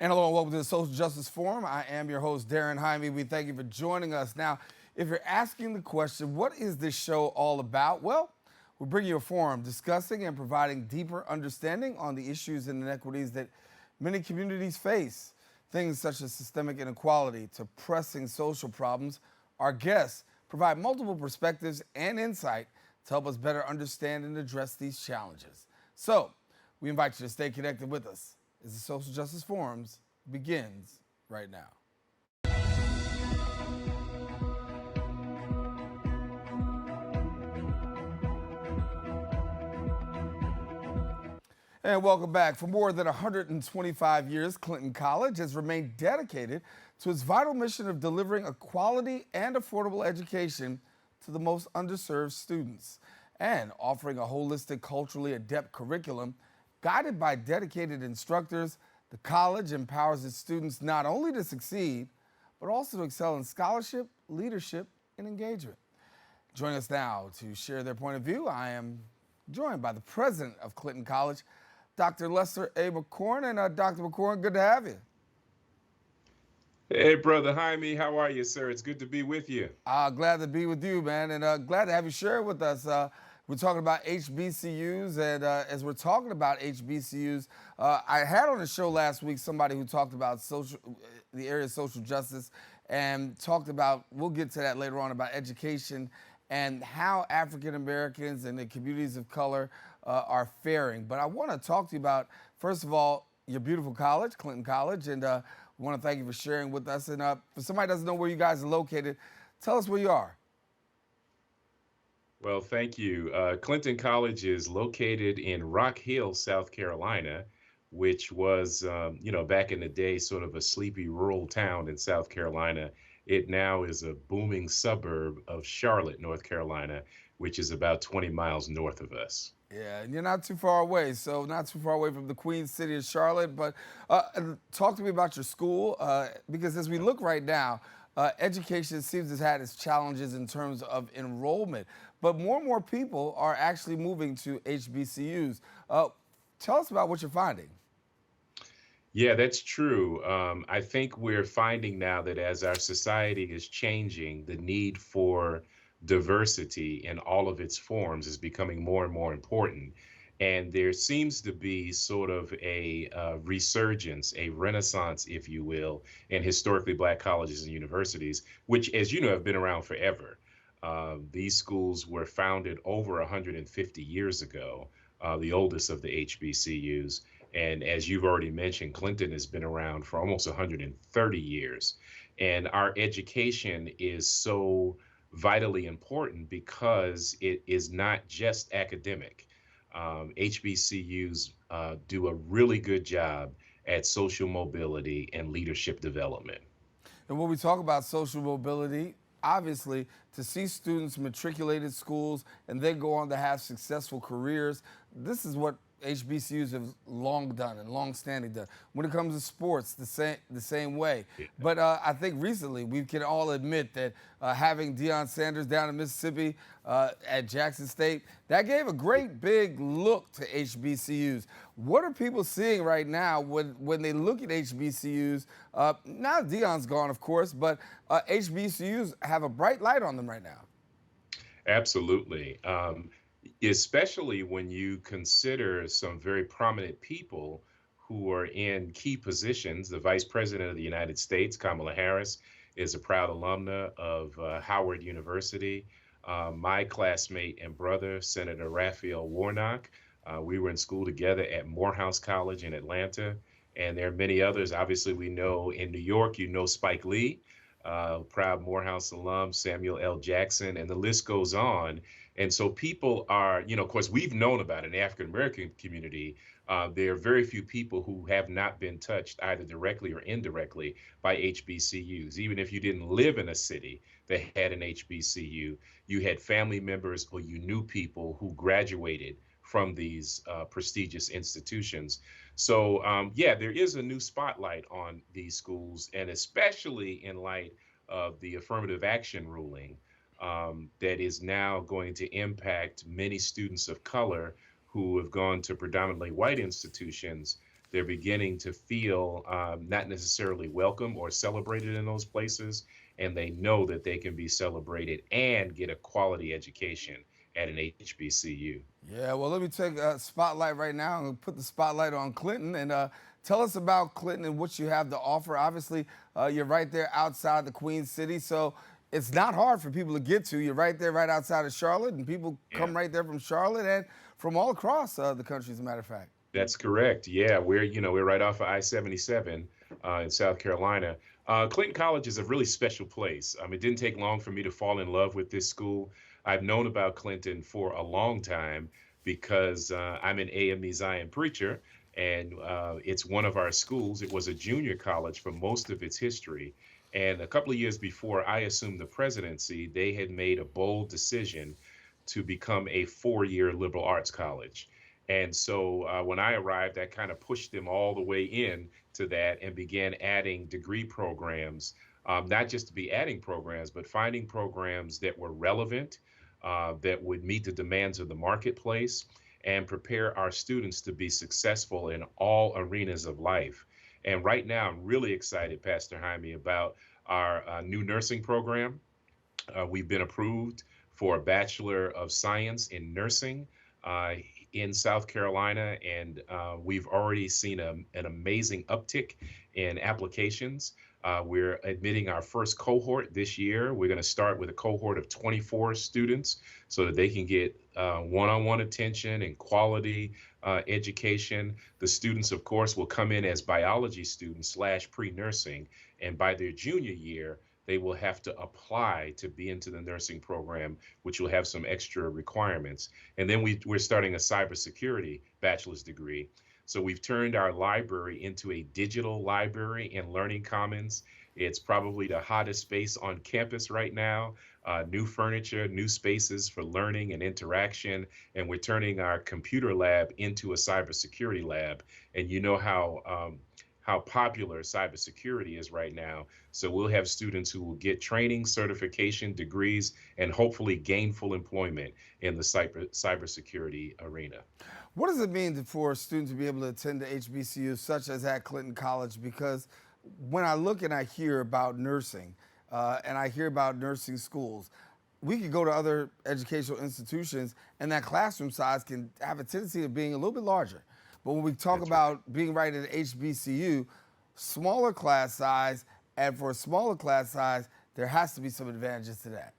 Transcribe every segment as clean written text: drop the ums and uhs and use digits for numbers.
And hello and welcome to the Social Justice Forum. I am your host, Daren Jaime. We thank you for joining us. Now, if you're asking the question, what is this show all about? Well, we bring you a forum discussing and providing deeper understanding on the issues and inequities that many communities face. Things such as systemic inequality to pressing social problems. Our guests provide multiple perspectives and insight to help us better understand and address these challenges. So, we invite you to stay connected with us as the Social Justice Forums begins right now. And welcome back. For more than 125 years, Clinton College has remained dedicated to its vital mission of delivering a quality and affordable education to the most underserved students and offering a holistic, culturally adept curriculum. Guided by dedicated instructors, the college empowers its students not only to succeed, but also to excel in scholarship, leadership, and engagement. Joining us now to share their point of view, I am joined by the president of Clinton College, Dr. Lester A. McCorn. And Dr. McCorn, good to have you. Hey, Brother Jaime, how are you, sir? It's good to be with you. Glad to be with you, man, and glad to have you share with us. We're talking about HBCUs, and as we're talking about HBCUs, I had on the show last week somebody who talked about the area of social justice and talked about, we'll get to that later on, about education and how African Americans and the communities of color are faring. But I want to talk to you about, first of all, your beautiful college, Clinton College, and we want to thank you for sharing with us. And for somebody who doesn't know where you guys are located, tell us where you are. Well, thank you. Clinton College is located in Rock Hill, South Carolina, which was, back in the day, sort of a sleepy rural town in South Carolina. It now is a booming suburb of Charlotte, North Carolina, which is about 20 miles north of us. Yeah, and you're not too far away, so not too far away from the Queen City of Charlotte. But talk to me about your school, because as we look right now, education seems to have had its challenges in terms of enrollment, but more and more people are actually moving to HBCUs. Tell us about what you're finding. Yeah, that's true. I think we're finding now that as our society is changing, the need for diversity in all of its forms is becoming more and more important. And there seems to be sort of a resurgence, a renaissance, if you will, in historically Black colleges and universities, which, as you know, have been around forever. These schools were founded over 150 years ago, the oldest of the HBCUs. And as you've already mentioned, Clinton has been around for almost 130 years. And our education is so vitally important because it is not just academic. HBCUs do a really good job at social mobility and leadership development. And when we talk about social mobility, obviously, to see students matriculate at schools and then go on to have successful careers, this is what HBCUs have long done and long-standing done. When it comes to sports, the same way. Yeah. But I think recently we can all admit that having Deion Sanders down in Mississippi at Jackson State, that gave a great big look to HBCUs. What are people seeing right now when they look at HBCUs? Now Deion's gone, of course, but HBCUs have a bright light on them right now. Absolutely. Especially when you consider some very prominent people who are in key positions. The Vice President of the United States, Kamala Harris, is a proud alumna of Howard University. My classmate and brother, Senator Raphael Warnock, we were in school together at Morehouse College in Atlanta. And there are many others. Obviously, we know in New York, Spike Lee, proud Morehouse alum, Samuel L. Jackson, and the list goes on. And so people are, of course, we've known about it in the African American community. There are very few people who have not been touched either directly or indirectly by HBCUs. Even if you didn't live in a city that had an HBCU, you had family members or you knew people who graduated from these prestigious institutions. So, there is a new spotlight on these schools, and especially in light of the affirmative action ruling that is now going to impact many students of color who have gone to predominantly white institutions they're beginning to feel not necessarily welcome or celebrated in those places, and they know that they can be celebrated and get a quality education at an HBCU. Yeah, well, let me take a spotlight right now and put the spotlight on Clinton and tell us about Clinton and what you have to offer. Obviously, you're right there outside the Queen City, so it's not hard for people to get to. You're right there, right outside of Charlotte, and people Yeah. come right there from Charlotte and from all across the country, as a matter of fact. That's correct. Yeah, we're right off of I-77 in South Carolina. Clinton College is a really special place. It didn't take long for me to fall in love with this school. I've known about Clinton for a long time because I'm an AME Zion preacher, and it's one of our schools. It was a junior college for most of its history. And a couple of years before I assumed the presidency, they had made a bold decision to become a 4-year liberal arts college. And so when I arrived, I kind of pushed them all the way in to that and began adding degree programs, not just to be adding programs, but finding programs that were relevant, that would meet the demands of the marketplace and prepare our students to be successful in all arenas of life. And right now, I'm really excited, Pastor Jaime, about our new nursing program. We've been approved for a Bachelor of Science in Nursing uh, in South Carolina, and we've already seen an amazing uptick in applications. We're admitting our first cohort this year. We're going to start with a cohort of 24 students so that they can get one-on-one attention and quality education. The students, of course, will come in as biology students slash pre-nursing, and by their junior year, they will have to apply to be into the nursing program, which will have some extra requirements. And then we're starting a cybersecurity bachelor's degree. So we've turned our library into a digital library in Learning Commons. It's probably the hottest space on campus right now. New furniture, new spaces for learning and interaction. And we're turning our computer lab into a cybersecurity lab. And you know how popular cybersecurity is right now. So we'll have students who will get training, certification, degrees, and hopefully gainful employment in the cybersecurity arena. What does it mean for students to be able to attend the HBCUs such as at Clinton College? Because when I look and I hear about nursing and I hear about nursing schools, we could go to other educational institutions and that classroom size can have a tendency of being a little bit larger. But when we talk That's about being right at HBCU, smaller class size, and for a smaller class size, there has to be some advantages to that.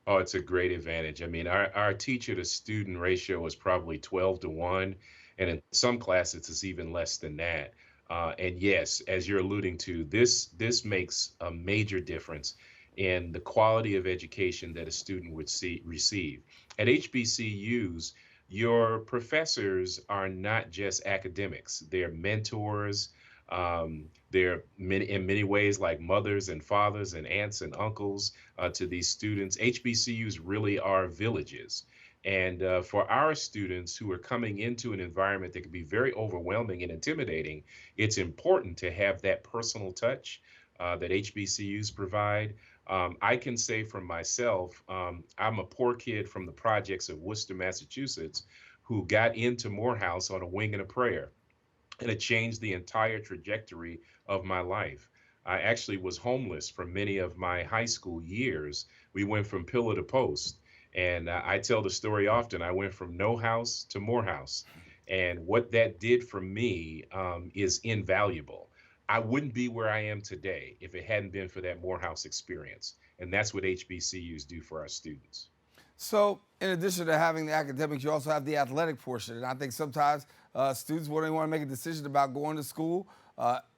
Oh, it's a great advantage. Our teacher to student ratio is probably 12 to 1, and in some classes it's even less than that. And yes, as you're alluding to, this makes a major difference in the quality of education that a student would receive. At HBCUs, your professors are not just academics, they're mentors. They're in many ways like mothers and fathers and aunts and uncles to these students. HBCUs really are villages. And for our students who are coming into an environment that can be very overwhelming and intimidating, it's important to have that personal touch that HBCUs provide. I can say for myself, I'm a poor kid from the projects of Worcester, Massachusetts, who got into Morehouse on a wing and a prayer. And it changed the entire trajectory of my life. I actually was homeless for many of my high school years. We went from pillar to post. And I tell the story often. I went from no house to Morehouse. And what that did for me is invaluable. I wouldn't be where I am today if it hadn't been for that Morehouse experience. And that's what HBCUs do for our students. So, in addition to having the academics, you also have the athletic portion. And I think sometimes students, when they want to make a decision about going to school,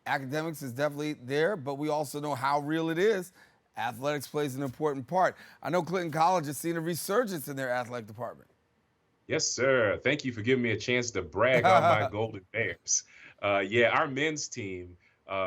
academics is definitely there, but we also know how real it is. Athletics plays an important part. I know Clinton College has seen a resurgence in their athletic department. Yes, sir. Thank you for giving me a chance to brag on my Golden Bears. Yeah, our men's team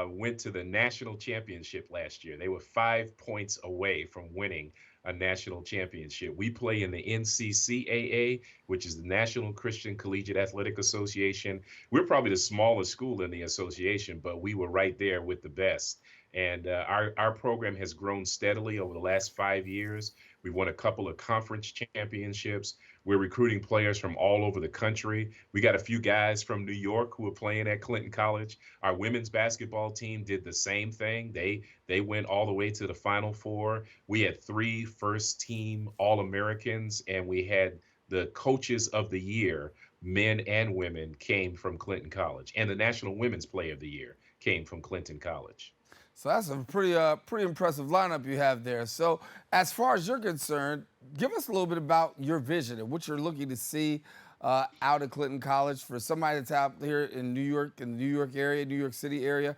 went to the national championship last year. They were 5 points away from winning a national championship. We play in the NCCAA, which is the National Christian Collegiate Athletic Association. We're probably the smallest school in the association, but we were right there with the best. And our program has grown steadily over the last 5 years. We've won a couple of conference championships. We're recruiting players from all over the country. We got a few guys from New York who are playing at Clinton College. Our women's basketball team did the same thing. They went all the way to the Final Four. We had three first team All-Americans, and we had the coaches of the year, men and women, came from Clinton College. And the National Women's Player of the Year came from Clinton College. So that's a pretty impressive lineup you have there. So as far as you're concerned, give us a little bit about your vision and what you're looking to see out at Clinton College for somebody that's out here in New York, in the New York area, New York City area,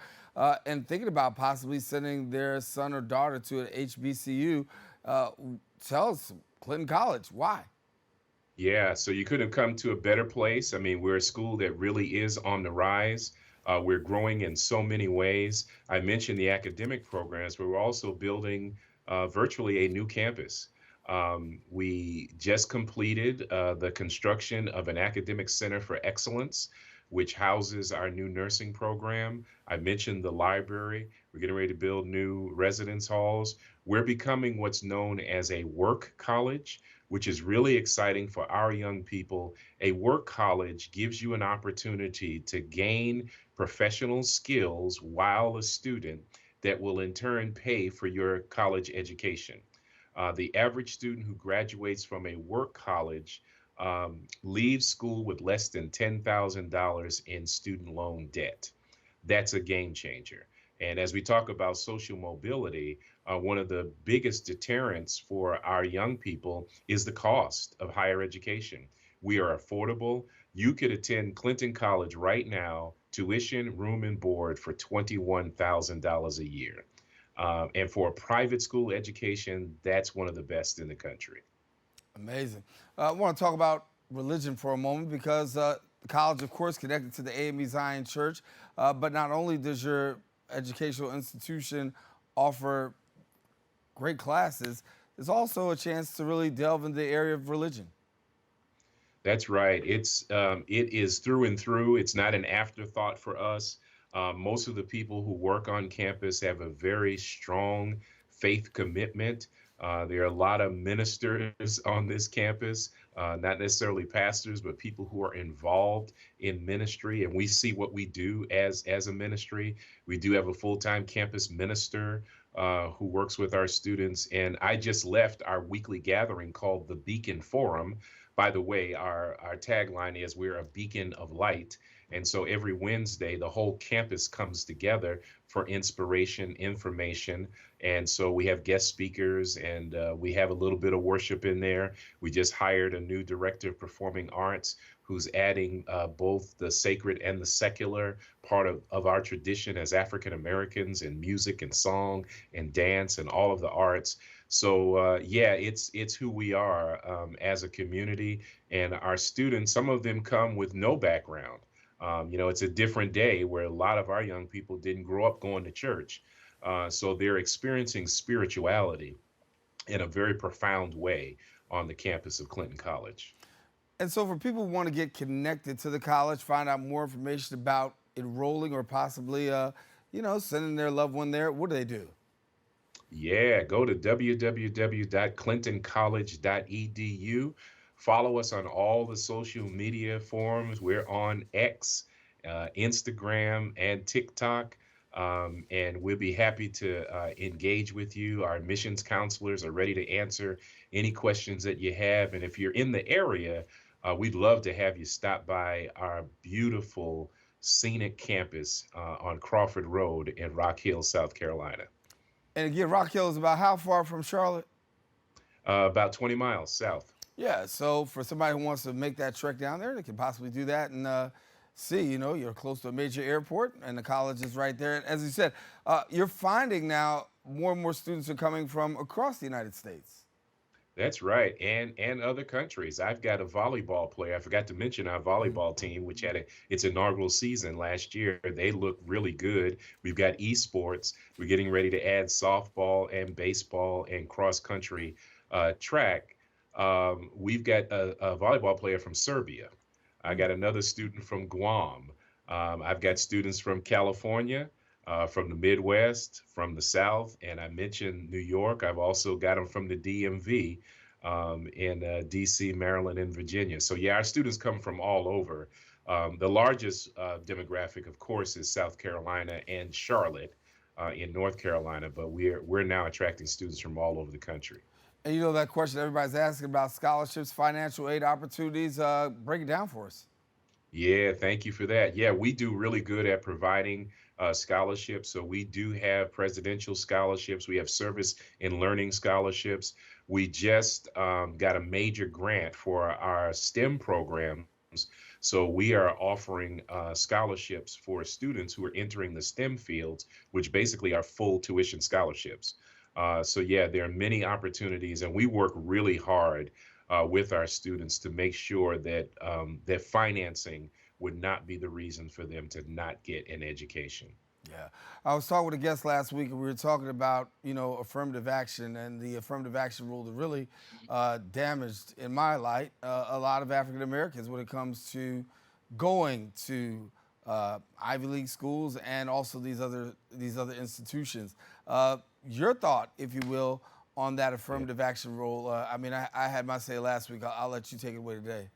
and thinking about possibly sending their son or daughter to an HBCU. Tell us, Clinton College, why? Yeah, so you couldn't have come to a better place. I mean, we're a school that really is on the rise. We're growing in so many ways. I mentioned the academic programs, but we're also building virtually a new campus. We just completed the construction of an academic center for excellence, which houses our new nursing program. I mentioned the library. We're getting ready to build new residence halls. We're becoming what's known as a work college, which is really exciting for our young people. A work college gives you an opportunity to gain professional skills while a student that will in turn pay for your college education. The average student who graduates from a work college leaves school with less than $10,000 in student loan debt. That's a game changer. And as we talk about social mobility, one of the biggest deterrents for our young people is the cost of higher education. We are affordable. You could attend Clinton College right now, tuition, room, and board for $21,000 a year. And for a private school education, that's one of the best in the country. Amazing. I want to talk about religion for a moment because the college, of course, connected to the AME Zion Church, but not only does your educational institution offer great classes, there's also a chance to really delve into the area of religion. That's right. It is through and through. It's not an afterthought for us. Most of the people who work on campus have a very strong faith commitment. There are a lot of ministers on this campus, not necessarily pastors, but people who are involved in ministry. And we see what we do as a ministry. We do have a full-time campus minister who works with our students. And I just left our weekly gathering called the Beacon Forum. By the way, our tagline is we're a beacon of light. And so every Wednesday, the whole campus comes together for inspiration, information. And so we have guest speakers and we have a little bit of worship in there. We just hired a new director of performing arts who's adding both the sacred and the secular part of our tradition as African Americans in music and song and dance and all of the arts. So yeah, it's who we are as a community, and our students. Some of them come with no background. It's a different day where a lot of our young people didn't grow up going to church, so they're experiencing spirituality in a very profound way on the campus of Clinton College. And so for people who want to get connected to the college, find out more information about enrolling or possibly, sending their loved one there, what do they do? Yeah, go to www.clintoncollege.edu. Follow us on all the social media forums. We're on X, Instagram, and TikTok. And we'll be happy to engage with you. Our admissions counselors are ready to answer any questions that you have. And if you're in the area, we'd love to have you stop by our beautiful scenic campus on Crawford Road in Rock Hill, South Carolina. And again, Rock Hill is about how far from Charlotte? About 20 miles south. Yeah, so for somebody who wants to make that trek down there, they can possibly do that and see, you're close to a major airport and the college is right there. And as you said, you're finding now more and more students are coming from across the United States. That's right, and other countries. I've got a volleyball player. I forgot to mention our volleyball team, which had its inaugural season last year. They look really good. We've got esports. We're getting ready to add softball and baseball and cross country track. We've got a volleyball player from Serbia. I got another student from Guam. I've got students from California. from the Midwest, from the South, and I mentioned New York. I've also got them from the DMV, in DC, Maryland, and Virginia. So yeah, our students come from all over. The largest demographic, of course, is South Carolina and Charlotte in North Carolina, but we're now attracting students from all over the country. And you know that question everybody's asking about scholarships, financial aid opportunities. Break it down for us. Yeah, thank you for that. Yeah, we do really good at providing scholarships. So we do have presidential scholarships. We have service and learning scholarships. We just got a major grant for our STEM programs. So we are offering scholarships for students who are entering the STEM fields, which basically are full tuition scholarships. So yeah, there are many opportunities, and we work really hard with our students to make sure that that financing would not be the reason for them to not get an education. Yeah, I was talking with a guest last week, and we were talking about affirmative action and the affirmative action rule that really damaged, in my light, a lot of African Americans when it comes to going to Ivy League schools and also these other institutions. Your thought, if you will, on that Yeah. affirmative action rule. I mean, I had my say last week. I'll let you take it away today.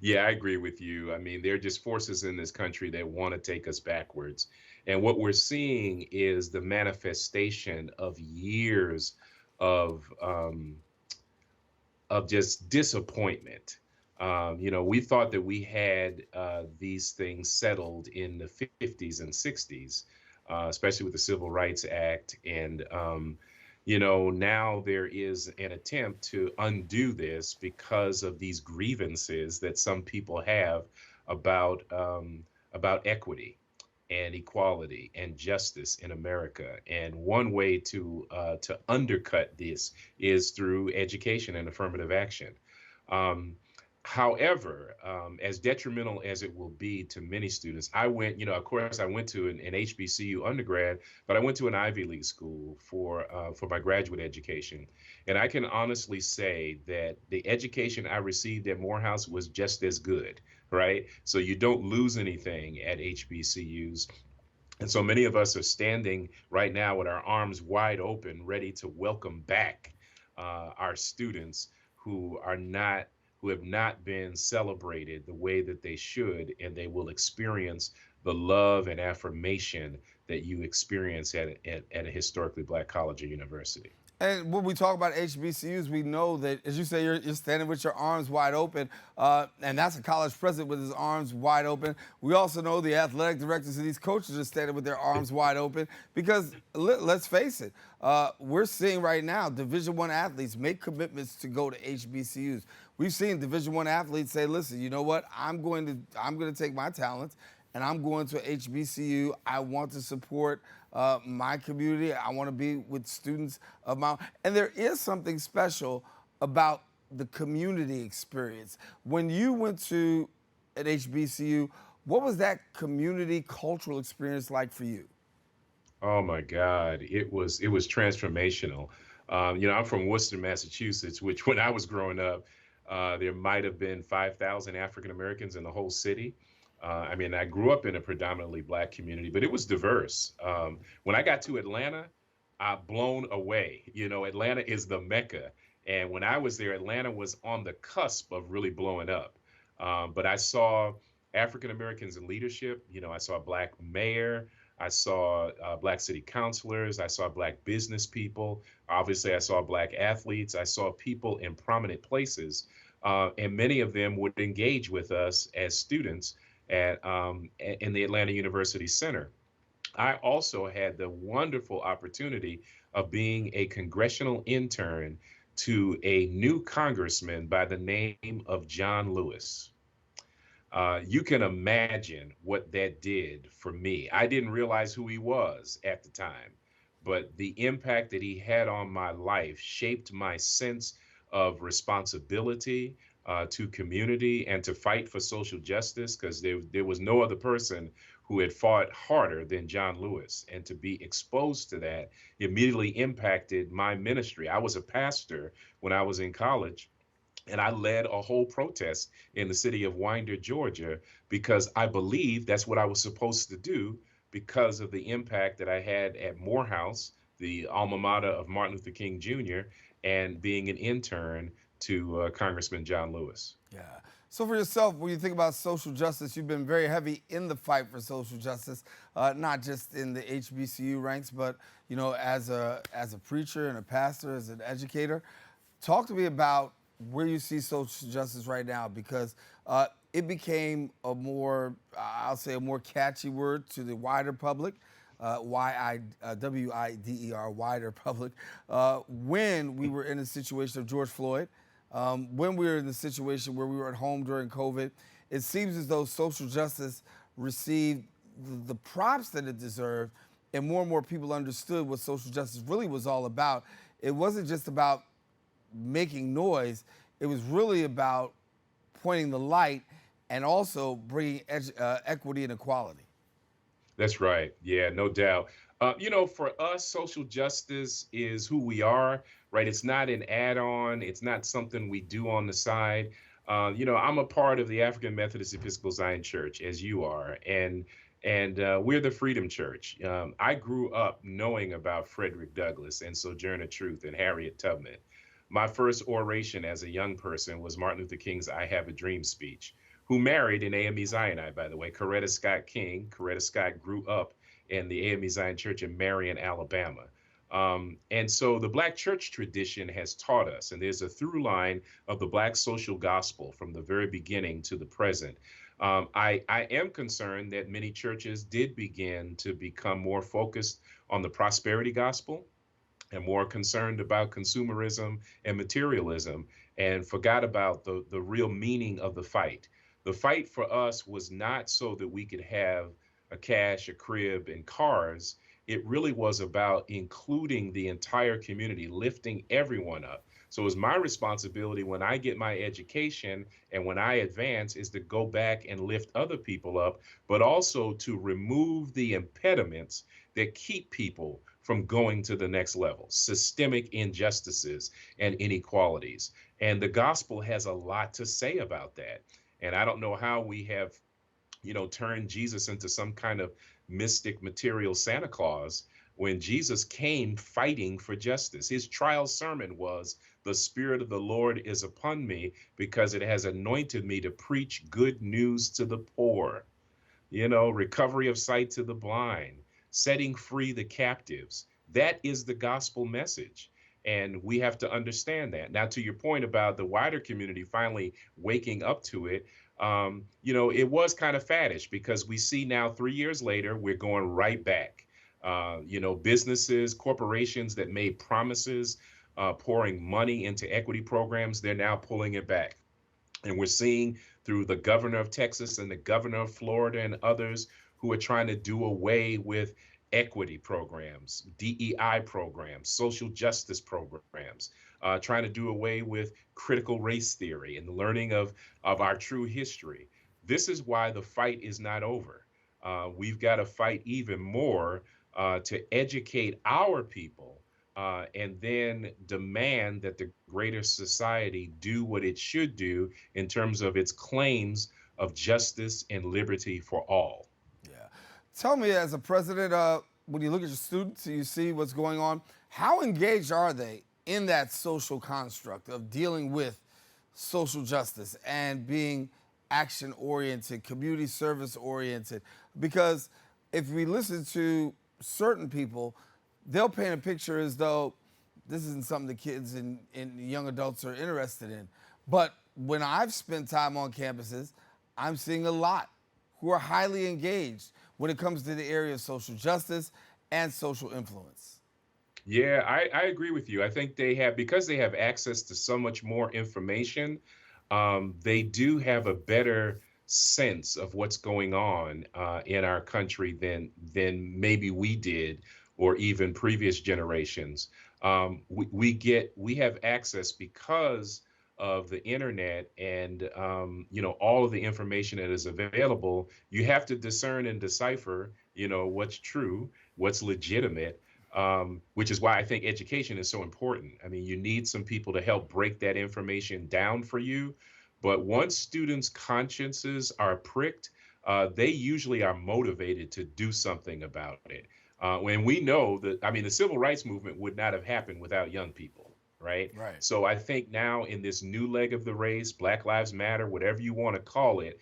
Yeah, I agree with you. I mean, there are just forces in this country that want to take us backwards. And what we're seeing is the manifestation of years of just disappointment. We thought that we had these things settled in the 50s and 60s, especially with the Civil Rights Act. And, now there is an attempt to undo this because of these grievances that some people have about equity and equality and justice in America. And one way to undercut this is through education and affirmative action. Um, However, as detrimental as it will be to many students, I went, of course, I went to an HBCU undergrad, but I went to an Ivy League school for my graduate education, and I can honestly say that the education I received at Morehouse was just as good, right? So you don't lose anything at HBCUs. And so many of us are standing right now with our arms wide open, ready to welcome back our students who are not who have not been celebrated the way that they should, and they will experience the love and affirmation that you experience at a historically black college or university. And when we talk about HBCUs, we know that, as you say, you're standing with your arms wide open, and that's a college president with his arms wide open. We also know the athletic directors of these coaches are standing with their arms wide open because let's face it, we're seeing right now Division I athletes make commitments to go to HBCUs. We've seen Division I athletes say, "Listen, you know what? I'm going to take my talents." And I'm going to HBCU. I want to support my community. I want to be with students of my own. And there is something special about the community experience. When you went to an HBCU, what was that community cultural experience like for you? Oh my God, it was transformational. I'm from Worcester, Massachusetts, which when I was growing up, there might have been 5,000 African Americans in the whole city. I mean, I grew up in a predominantly black community, but it was diverse. When I got to Atlanta, I blown away. Atlanta is the mecca, and when I was there, Atlanta was on the cusp of really blowing up. But I saw African Americans in leadership. I saw a black mayor. I saw black city councilors. I saw black business people. Obviously, I saw black athletes. I saw people in prominent places, and many of them would engage with us as students in the Atlanta University Center. I also had the wonderful opportunity of being a congressional intern to a new congressman by the name of John Lewis. You can imagine what that did for me. I didn't realize who he was at the time, but the impact that he had on my life shaped my sense of responsibility to community and to fight for social justice, because there was no other person who had fought harder than John Lewis. And to be exposed to that immediately impacted my ministry. I was a pastor when I was in college, and I led a whole protest in the city of Winder, Georgia, because I believed that's what I was supposed to do because of the impact that I had at Morehouse, the alma mater of Martin Luther King Jr., and being an intern to Congressman John Lewis. Yeah. So for yourself, when you think about social justice, you've been very heavy in the fight for social justice, not just in the HBCU ranks, but as a preacher and a pastor, as an educator. Talk to me about where you see social justice right now, because it became I'll say, a more catchy word to the wider public, WIDER, wider public, when we were in a situation of George Floyd. When we were in the situation where we were at home during COVID, it seems as though social justice received the props that it deserved, and more people understood what social justice really was all about. It wasn't just about making noise, it was really about pointing the light and also bringing equity and equality. That's right. Yeah, no doubt. For us, social justice is who we are, right? It's not an add-on. It's not something we do on the side. I'm a part of the African Methodist Episcopal Zion Church, as you are, and we're the Freedom Church. I grew up knowing about Frederick Douglass and Sojourner Truth and Harriet Tubman. My first oration as a young person was Martin Luther King's "I Have a Dream" speech, who married in AME Zionite, by the way, Coretta Scott King. Coretta Scott grew up in the AME Zion Church in Marion, Alabama. And so the Black church tradition has taught us, and there's a through line of the Black social gospel from the very beginning to the present. I am concerned that many churches did begin to become more focused on the prosperity gospel and more concerned about consumerism and materialism, and forgot about the real meaning of the fight. The fight for us was not so that we could have a cash, a crib, and cars. It really was about including the entire community, lifting everyone up. So it was my responsibility when I get my education and when I advance is to go back and lift other people up, but also to remove the impediments that keep people from going to the next level, systemic injustices and inequalities. And the gospel has a lot to say about that. And I don't know how we have, turned Jesus into some kind of mystic material Santa Claus when Jesus came fighting for justice. His trial sermon was, "The Spirit of the Lord is upon me because it has anointed me to preach good news to the poor, recovery of sight to the blind, setting free the captives." That is the gospel message. And we have to understand that. Now, to your point about the wider community finally waking up to it, it was kind of faddish because we see now 3 years later, we're going right back. Businesses, corporations that made promises, pouring money into equity programs, they're now pulling it back. And we're seeing through the governor of Texas and the governor of Florida and others who are trying to do away with equity programs, DEI programs, social justice programs, trying to do away with critical race theory and the learning of our true history. This is why the fight is not over. We've got to fight even more to educate our people and then demand that the greater society do what it should do in terms of its claims of justice and liberty for all. Yeah. Tell me, as a president, when you look at your students and you see what's going on, how engaged are they in that social construct of dealing with social justice and being action-oriented, community service-oriented? Because if we listen to certain people, they'll paint a picture as though this isn't something the kids and young adults are interested in. But when I've spent time on campuses, I'm seeing a lot who are highly engaged when it comes to the area of social justice and social influence. Yeah, I agree with you. I think because they have access to so much more information, they do have a better sense of what's going on in our country than maybe we did or even previous generations. We have access because of the internet and all of the information that is available. You have to discern and decipher what's true, what's legitimate, which is why I think education is so important. I mean, you need some people to help break that information down for you. But once students' consciences are pricked, they usually are motivated to do something about it. When we know that, I mean, the civil rights movement would not have happened without young people, right? Right. So I think now in this new leg of the race, Black Lives Matter, whatever you want to call it,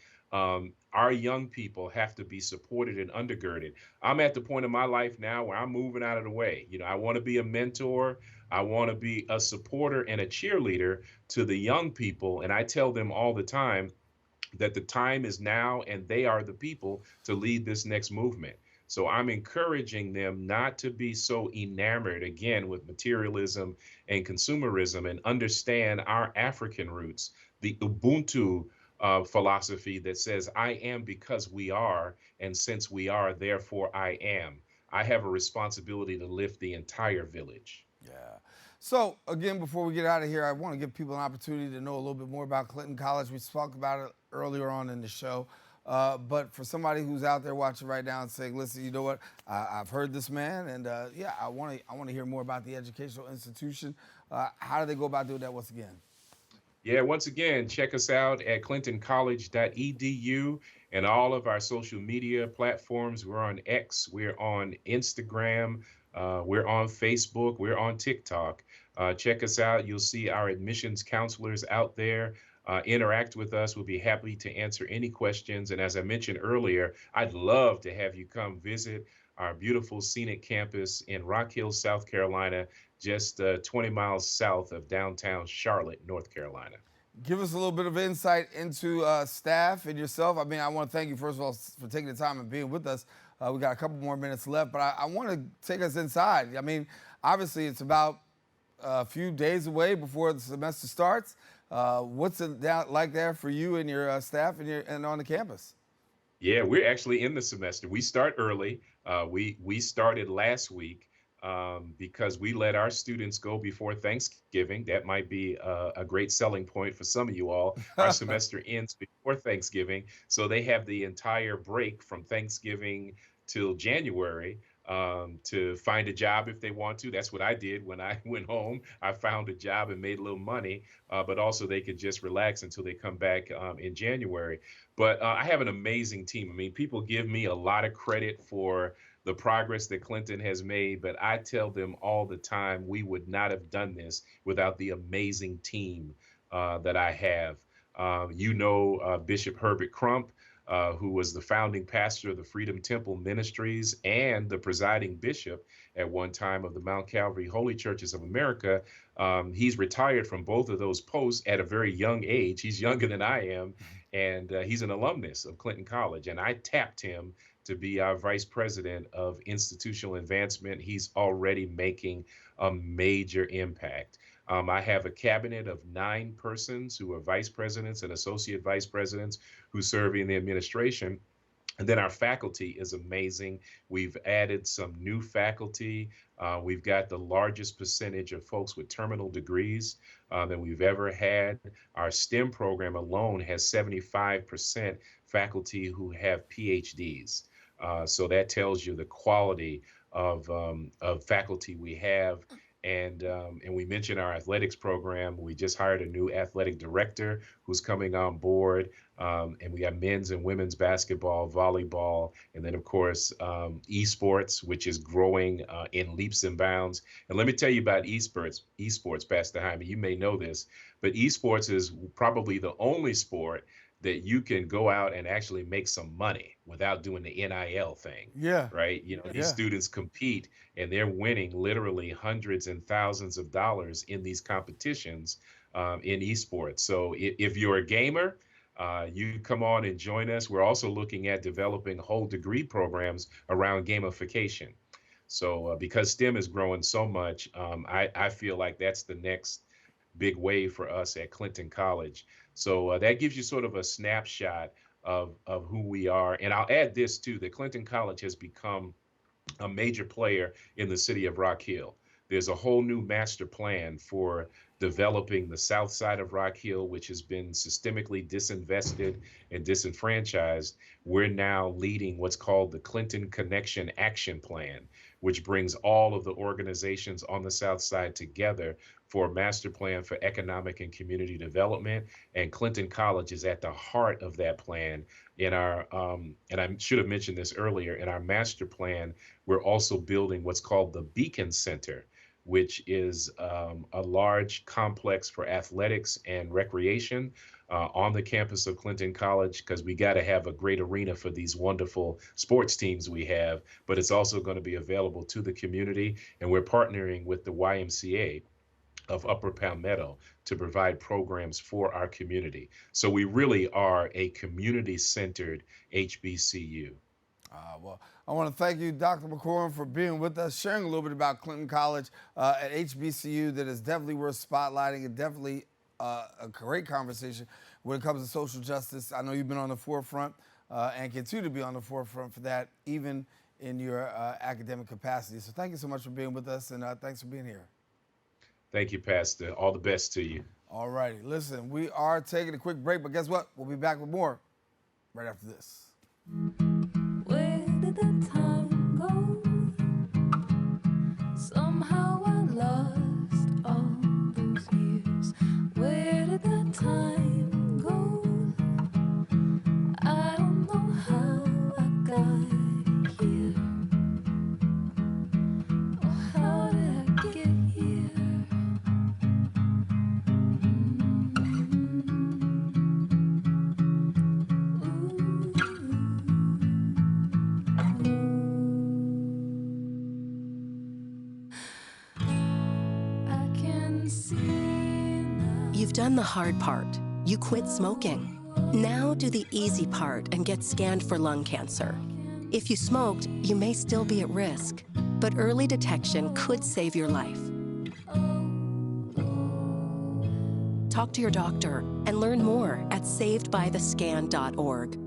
our young people have to be supported and undergirded. I'm at the point in my life now where I'm moving out of the way. You know, I want to be a mentor. I want to be a supporter and a cheerleader to the young people. And I tell them all the time that the time is now and they are the people to lead this next movement. So I'm encouraging them not to be so enamored again with materialism and consumerism and understand our African roots, the Ubuntu philosophy that says, I am because we are, and since we are, therefore I am. I have a responsibility to lift the entire village. Yeah. So again, before we get out of here, I want to give people an opportunity to know a little bit more about Clinton College. We spoke about it earlier on in the show. But for somebody who's out there watching right now and saying, listen, you know what, I've heard this man, and yeah, I want to hear more about the educational institution. How do they go about doing that once again? Yeah, once again, check us out at clintoncollege.edu and all of our social media platforms. We're on X, we're on Instagram, we're on Facebook, we're on TikTok. Check us out. You'll see our admissions counselors out there. Interact with us. We'll be happy to answer any questions. And as I mentioned earlier, I'd love to have you come visit our beautiful scenic campus in Rock Hill, South Carolina, just 20 miles south of downtown Charlotte, North Carolina. Give us a little bit of insight into staff and yourself. I mean, I want to thank you, first of all, for taking the time and being with us. We got a couple more minutes left, but I want to take us inside. I mean, obviously, it's about a few days away before the semester starts. What's it like there for you and your staff and on the campus? Yeah, we're actually in the semester. We start early. We started last week because we let our students go before Thanksgiving. That might be a great selling point for some of you all. Our semester ends before Thanksgiving, so they have the entire break from Thanksgiving till January to find a job if they want to. That's what I did when I went home. I found a job and made a little money, but also they could just relax until they come back in January. But I have an amazing team. I mean, people give me a lot of credit for the progress that Clinton has made, but I tell them all the time we would not have done this without the amazing team that I have. Bishop Herbert Crump, who was the founding pastor of the Freedom Temple Ministries and the presiding bishop at one time of the Mount Calvary Holy Churches of America. He's retired from both of those posts at a very young age. He's younger than I am, and he's an alumnus of Clinton College. And I tapped him to be our vice president of institutional advancement. He's already making a major impact. I have a cabinet of 9 persons who are vice presidents and associate vice presidents who serve in the administration. And then our faculty is amazing. We've added some new faculty. We've got the largest percentage of folks with terminal degrees than we've ever had. Our STEM program alone has 75% faculty who have Ph.D.s. So that tells you the quality of faculty we have. And we mentioned our athletics program. We just hired a new athletic director who's coming on board. And we have men's and women's basketball, volleyball, and then, of course, esports, which is growing in leaps and bounds. And let me tell you about esports, Pastor Jaime. You may know this, but esports is probably the only sport that you can go out and actually make some money without doing the NIL thing. Yeah. Right. You know, these Yeah. students compete and they're winning literally hundreds and thousands of dollars in these competitions in esports. So if you're a gamer, you come on and join us. We're also looking at developing whole degree programs around gamification. So because STEM is growing so much, I feel like that's the next big wave for us at Clinton College. So that gives you sort of a snapshot of who we are. And I'll add this too, that Clinton College has become a major player in the city of Rock Hill. There's a whole new master plan for developing the south side of Rock Hill, which has been systemically disinvested and disenfranchised. We're now leading what's called the Clinton Connection Action Plan, which brings all of the organizations on the South Side together for a master plan for economic and community development. And Clinton College is at the heart of that plan. In our, and I should have mentioned this earlier, in our master plan, we're also building what's called the Beacon Center, which is a large complex for athletics and recreation on the campus of Clinton College, because we got to have a great arena for these wonderful sports teams we have, but it's also going to be available to the community. And we're partnering with the YMCA of Upper Palmetto to provide programs for our community. So we really are a community-centered HBCU. Well, I want to thank you, Dr. McCorn, for being with us, sharing a little bit about Clinton College at HBCU. That is definitely worth spotlighting, and definitely a great conversation when it comes to social justice. I know you've been on the forefront and continue to be on the forefront for that, even in your academic capacity. So thank you so much for being with us, and thanks for being here. Thank you, Pastor. All the best to you. All righty. Listen, we are taking a quick break, but guess what? We'll be back with more right after this. Where did the time go? Somehow I lost all those years. Where did the time go? I don't know how I got here. Or how did I get here? You've done the hard part. You quit smoking. Now do the easy part and get scanned for lung cancer. If you smoked, you may still be at risk, but early detection could save your life. Talk to your doctor and learn more at savedbythescan.org.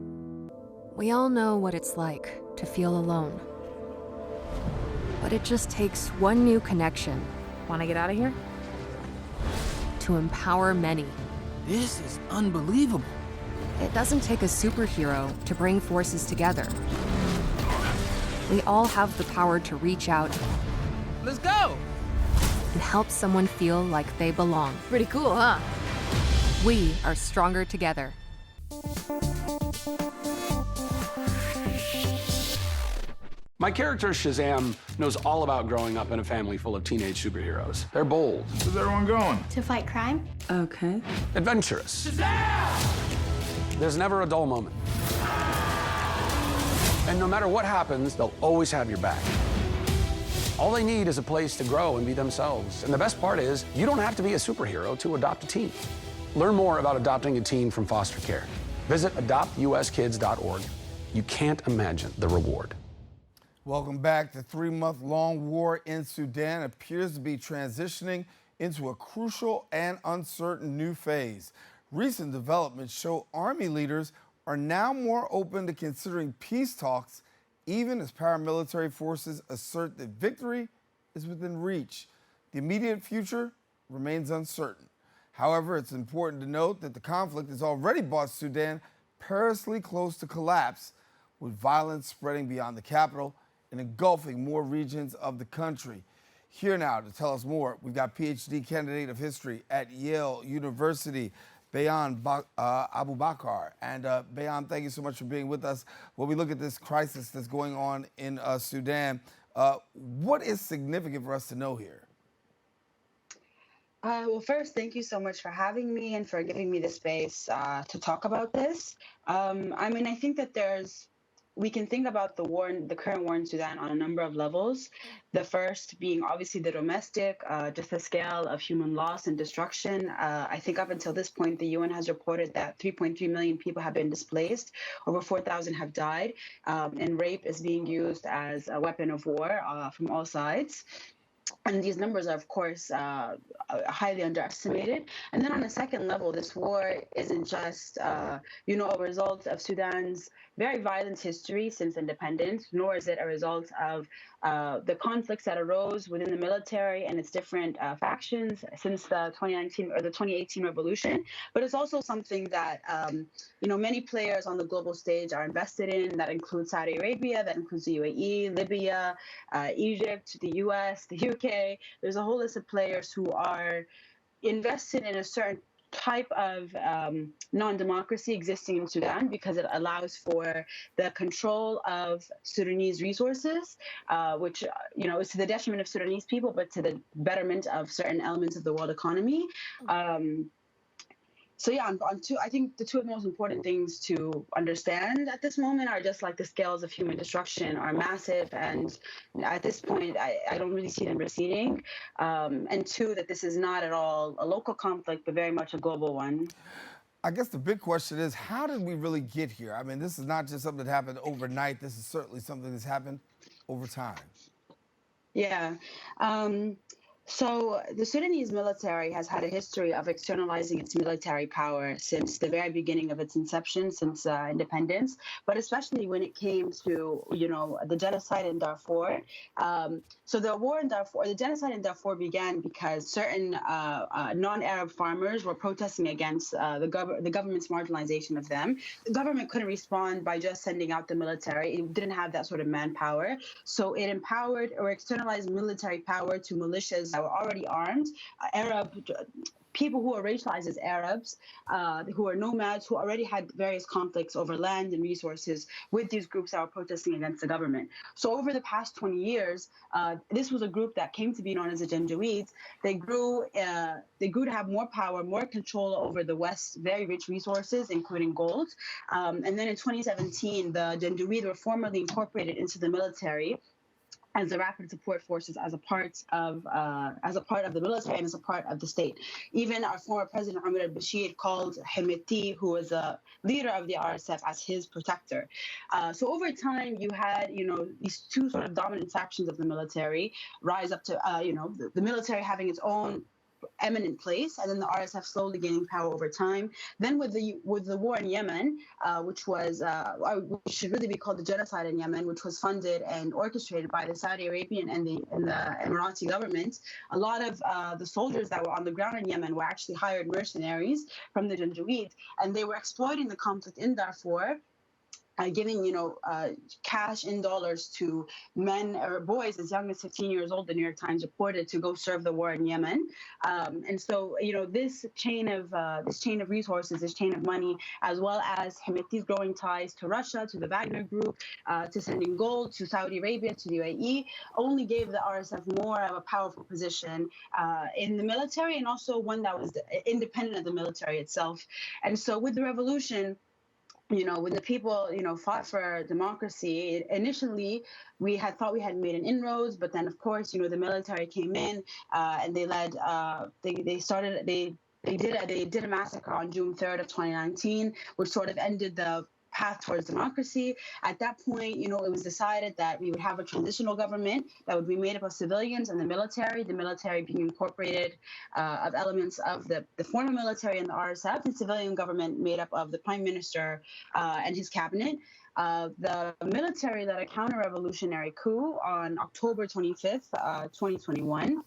We all know what it's like to feel alone. But it just takes one new connection. Want to get out of here? To empower many. This is unbelievable. It doesn't take a superhero to bring forces together. We all have the power to reach out Let's go! and help someone feel like they belong. Pretty cool, huh? We are stronger together. My character, Shazam, knows all about growing up in a family full of teenage superheroes. They're bold, Where's everyone going? To fight crime? Okay. adventurous. Shazam! There's never a dull moment. And no matter what happens, they'll always have your back. All they need is a place to grow and be themselves. And the best part is, you don't have to be a superhero to adopt a teen. Learn more about adopting a teen from foster care. Visit adoptuskids.org. You can't imagine the reward. Welcome back. The 3-month-long war in Sudan appears to be transitioning into a crucial and uncertain new phase. Recent developments show army leaders are now more open to considering peace talks, even as paramilitary forces assert that victory is within reach. The immediate future remains uncertain. However, it's important to note that the conflict has already brought Sudan perilously close to collapse, with violence spreading beyond the capital and engulfing more regions of the country. Here now to tell us more, we've got Ph.D. candidate of history at Yale University, Bayan Abubakr. And Bayan, thank you so much for being with us. When we look at this crisis that's going on in Sudan, what is significant for us to know here? Well, first, thank you so much for having me and for giving me the space to talk about this. I think that we can think about the current war in Sudan on a number of levels. The first being obviously the domestic, just the scale of human loss and destruction. I think up until this point, the UN has reported that 3.3 million people have been displaced, over 4,000 have died, and rape is being used as a weapon of war from all sides. And these numbers are, of course, highly underestimated. And then on a second level, this war isn't just, a result of Sudan's very violent history since independence, nor is it a result of the conflicts that arose within the military and its different factions since the 2019 or the 2018 revolution. But it's also something that many players on the global stage are invested in. That includes Saudi Arabia, that includes the UAE, Libya, Egypt, the US, the UK. There's a whole list of players who are invested in a certain type of non-democracy existing in Sudan because it allows for the control of Sudanese resources, which is to the detriment of Sudanese people, but to the betterment of certain elements of the world economy. So yeah, I think the two of the most important things to understand at this moment are just like the scales of human destruction are massive, and at this point, I don't really see them receding. And two, that this is not at all a local conflict, but very much a global one. I guess the big question is, how did we really get here? I mean, this is not just something that happened overnight. This is certainly something that's happened over time. Yeah. So the Sudanese military has had a history of externalizing its military power since the very beginning of its inception, since independence, but especially when it came to, the genocide in Darfur. So the war in Darfur, the genocide in Darfur began because certain non-Arab farmers were protesting against the government's marginalization of them. The government couldn't respond by just sending out the military. It didn't have that sort of manpower. So it empowered or externalized military power to militias that were already armed, Arab people who are racialized as Arabs, who are nomads, who already had various conflicts over land and resources with these groups that were protesting against the government. So over the past 20 years, this was a group that came to be known as the Janjaweeds. They grew to have more power, more control over the West's very rich resources, including gold. And then in 2017, the Janjaweed were formally incorporated into the military as the rapid support forces, as a part of the military and as a part of the state. Even our former president Omar al-Bashir called Hemeti, who was a leader of the RSF, as his protector. So over time, you had these two sort of dominant factions of the military rise up to the military having its own eminent place, and then the RSF slowly gaining power over time. Then with the war in Yemen, which should really be called the genocide in Yemen, which was funded and orchestrated by the Saudi Arabian and the Emirati government, a lot of the soldiers that were on the ground in Yemen were actually hired mercenaries from the Janjaweed, and they were exploiting the conflict in Darfur, giving cash in dollars to men or boys as young as 15 years old. The New York Times reported, to go serve the war in Yemen, and so this chain of resources, this chain of money, as well as Hemeti's growing ties to Russia, to the Wagner Group, to sending gold to Saudi Arabia, to the UAE, only gave the RSF more of a powerful position in the military, and also one that was independent of the military itself. And so with the revolution, when the people, fought for democracy, initially we had thought we had made an inroads, but then of course, the military came in and they led, they did a massacre on June 3rd of 2019, which sort of ended the path towards democracy. At that point, it was decided that we would have a transitional government that would be made up of civilians and the military being incorporated of elements of the former military and the RSF, and civilian government made up of the prime minister and his cabinet. The military led a counter-revolutionary coup on October 25th, 2021,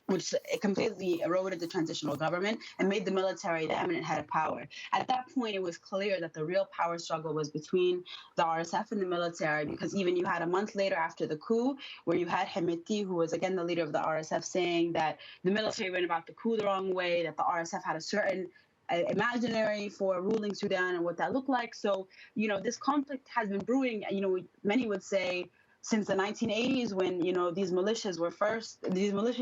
which completely eroded the transitional government and made the military the eminent head of power. At that point, it was clear that the real power struggle was between the RSF and the military, because even you had a month later after the coup, where you had Hemeti, who was again the leader of the RSF, saying that the military went about the coup the wrong way, that the RSF had a certain imaginary for ruling Sudan and what that looked like. So, this conflict has been brewing, many would say, since the 1980s, when these militias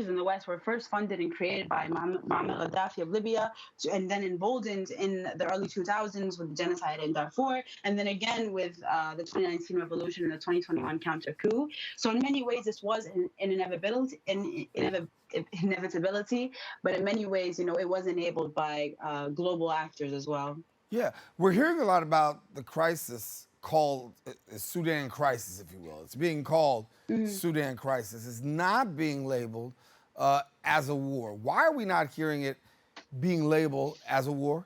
in the West were first funded and created by Muammar Gaddafi of Libya, and then emboldened in the early 2000s with the genocide in Darfur, and then again with the 2019 revolution and the 2021 counter coup. So in many ways, this was an inevitability, but in many ways, it was enabled by global actors as well. Yeah, we're hearing a lot about the crisis called Sudan crisis, if you will. It's being called Sudan crisis. It's not being labeled as a war. Why are we not hearing it being labeled as a war?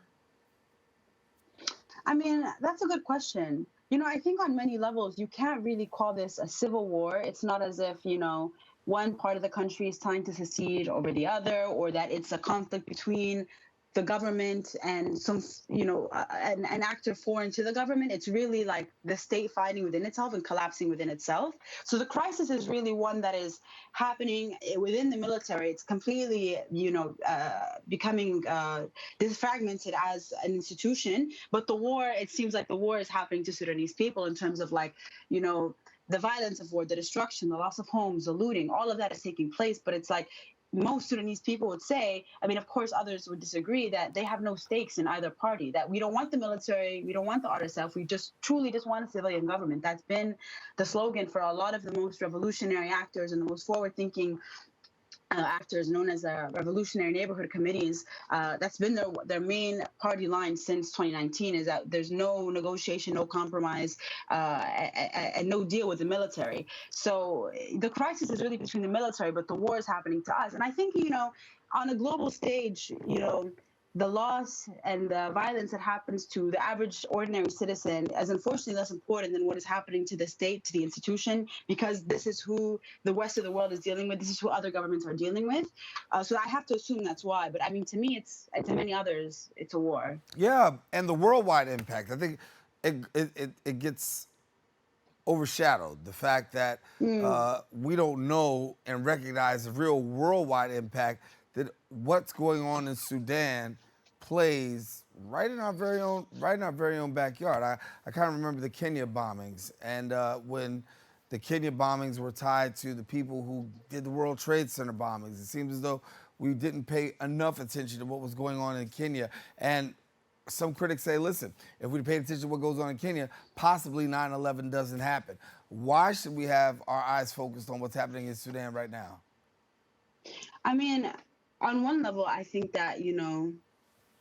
I mean, that's a good question. I think on many levels, you can't really call this a civil war. It's not as if, one part of the country is trying to secede over the other, or that it's a conflict between the government and some, an actor foreign to the government. It's really like the state fighting within itself and collapsing within itself. So the crisis is really one that is happening within the military. It's completely, becoming disfragmented as an institution. But the war, it seems like the war is happening to Sudanese people in terms of like, the violence of war, the destruction, the loss of homes, the looting, all of that is taking place. But it's like most Sudanese people would say, I mean, of course, others would disagree, that they have no stakes in either party, that we don't want the military, we don't want the RSF, we just truly just want a civilian government. That's been the slogan for a lot of the most revolutionary actors and the most forward-thinking actors known as revolutionary neighborhood committees. That's been their main party line since 2019, is that there's no negotiation, no compromise, and no deal with the military. So the crisis is really between the military, but the war is happening to us. And I think, on a global stage, the loss and the violence that happens to the average ordinary citizen is unfortunately less important than what is happening to the state, to the institution, because this is who the rest of the world is dealing with. This is who other governments are dealing with. So I have to assume that's why. But I mean, to me, to many others, it's a war. Yeah, and the worldwide impact. I think it gets overshadowed. The fact that we don't know and recognize the real worldwide impact that what's going on in Sudan plays right in our very own backyard. I kind of remember the Kenya bombings, and when the Kenya bombings were tied to the people who did the World Trade Center bombings, it seems as though we didn't pay enough attention to what was going on in Kenya. And some critics say, listen, if we paid attention to what goes on in Kenya, possibly 9/11 doesn't happen. Why should we have our eyes focused on what's happening in Sudan right now? I mean, on one level, I think that,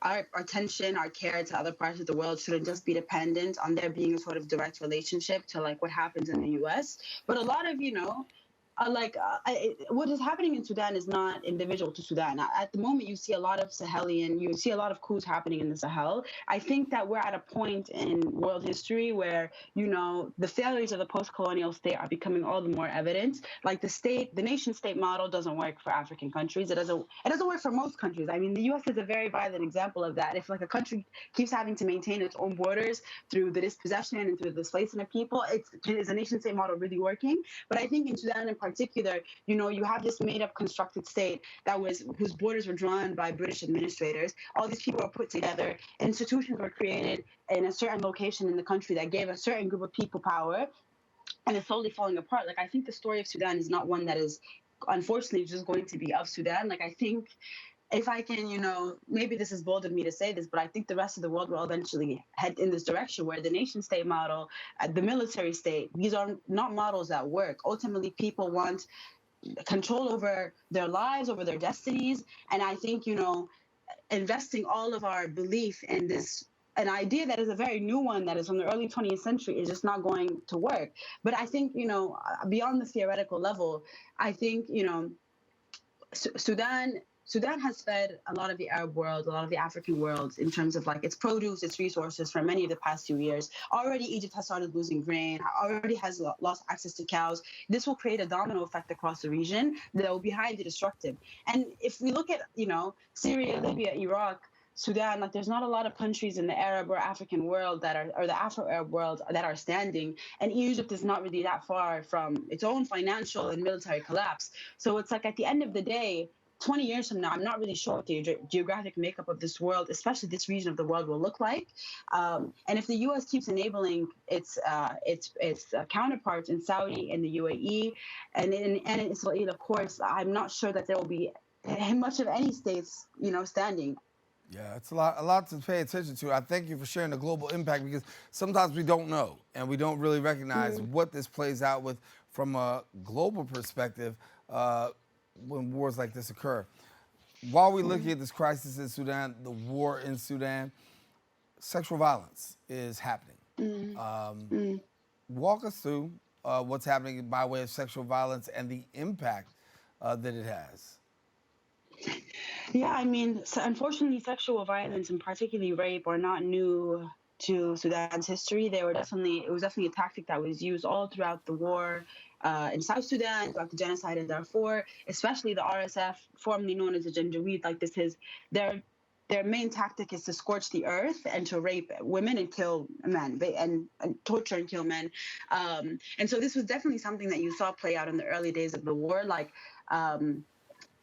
our attention, our care to other parts of the world shouldn't just be dependent on there being a sort of direct relationship to like what happens in the U.S. But a lot of, what is happening in Sudan is not individual to Sudan. At the moment, you see a lot of you see a lot of coups happening in the Sahel. I think that we're at a point in world history where, the failures of the post-colonial state are becoming all the more evident. Like the nation-state model doesn't work for African countries. It doesn't work for most countries. I mean, the U.S. is a very violent example of that. If like a country keeps having to maintain its own borders through the dispossession and through the displacement of people, is a nation-state model really working? But I think in Sudan in particular, you have this made-up constructed state whose borders were drawn by British administrators. All these people were put together. Institutions were created in a certain location in the country that gave a certain group of people power, and it's slowly falling apart. Like, I think the story of Sudan is not one that is, unfortunately, just going to be of Sudan. Like, I think if I can, maybe this is bold of me to say this, but I think the rest of the world will eventually head in this direction where the nation state model, the military state, these are not models that work. Ultimately, people want control over their lives, over their destinies. And I think, investing all of our belief in an idea that is a very new one that is from the early 20th century is just not going to work. But I think, beyond the theoretical level, I think, Sudan has fed a lot of the Arab world, a lot of the African world in terms of like its produce, its resources for many of the past few years. Already Egypt has started losing grain, already has lost access to cows. This will create a domino effect across the region that will be highly destructive. And if we look at, Syria, Libya, Iraq, Sudan, like there's not a lot of countries in the Arab or African world or the Afro-Arab world that are standing. And Egypt is not really that far from its own financial and military collapse. So it's like at the end of the day, 20 years from now, I'm not really sure what the geographic makeup of this world, especially this region of the world, will look like. And if the U.S. keeps enabling its counterparts in Saudi and the UAE and in Israel, of course, I'm not sure that there will be much of any states, standing. Yeah, it's a lot to pay attention to. I thank you for sharing the global impact, because sometimes we don't know and we don't really recognize what this plays out with from a global perspective when wars like this occur. While we're looking at this crisis in Sudan, the war in Sudan, sexual violence is happening. Walk us through what's happening by way of sexual violence and the impact that it has. Yeah, I mean, unfortunately, sexual violence and particularly rape are not new to Sudan's history. It was definitely a tactic that was used all throughout the war in South Sudan, throughout the genocide in Darfur, especially the RSF, formerly known as the Janjaweed. Like this is their main tactic is to scorch the earth and to rape women and kill men and torture and kill men. And so this was definitely something that you saw play out in the early days of the war. Like